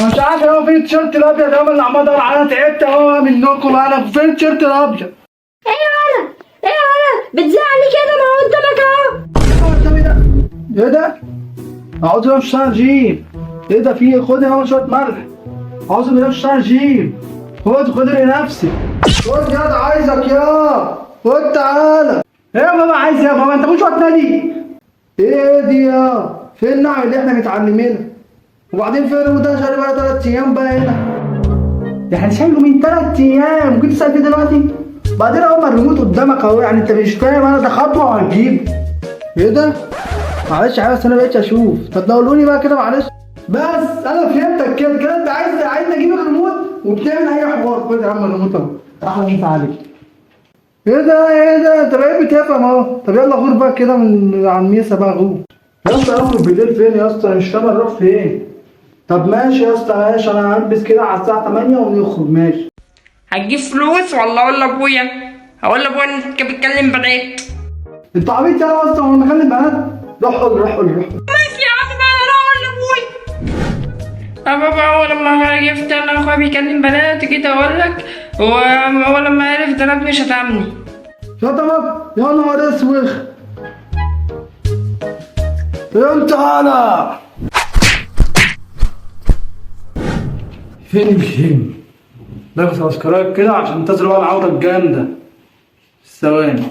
انا مش عارف هو فين التيشيرت الابيض يابا اللي عمال ادور عليه، تعبت اهو منكم انا. فين التيشيرت الابيض؟ ايه يا ولد ايه يا ولد بتزعلي كده؟ ما هو قدامك اهو. قدامي ده ايه ده؟ اعوذ بالله من الشيطان الرجيم. ايه ده؟ في خد هنا شويه ملح. اعوذ بالله من الشيطان الرجيم. خد لنفسك. خد ياض عايزك يا خد تعالى. ايه يا بابا عايز يا بابا؟ انت مش هتنادي؟ ايه دي يا؟ فين النعم اللي احنا متعلمينها؟ وبعدين فين وده شاري بقى 3 ايام بقى هنا؟ يعني شايله من 3 ايام ممكن تسال فيه دلوقتي؟ بعدين اول ما الريموت قدامك اهو، يعني انت مش فاهم انا ده خطوه وهتجيب. ايه ده؟ معلش يا حبيبي انا مبقتش اشوف. طب قولولي بقى كده معلش. بس انا فهمتك كده انت عايز اجيب الريموت وبتعمل اي حوار. خد يا عم الريموت اهو. احلى مسا عليك. ايه ده انت بقيت بتفهم اهو. طب يلا غور بقى كده من على الميسا بقى غور. يا اسطى اخرج بالليل فين يا اسطى؟ مش فاهم نروح فين. طب ماشي يا اسطى ماشي، انا هلبس كده على الساعه 8 ونخرج ماشي. هتجيب فلوس ولا اقول لابويا؟ هقول لابويا ان انت بتكلم بنات. انت عبيط يا اسطى؟ هو مكلم بنات؟ روح قول. ماشي يا عم بقى، انا اقول لابويا. يا بابا اول لما عرفت ان اخويا بيكلم بنات كده اقول لك، هو لما عرف ده ابني شتمني. شطبك يا نهار اسوخ. انت انا فين الجيم؟ لابس اسكرايب كده عشان تزرع العوضة الجامدة. ثواني.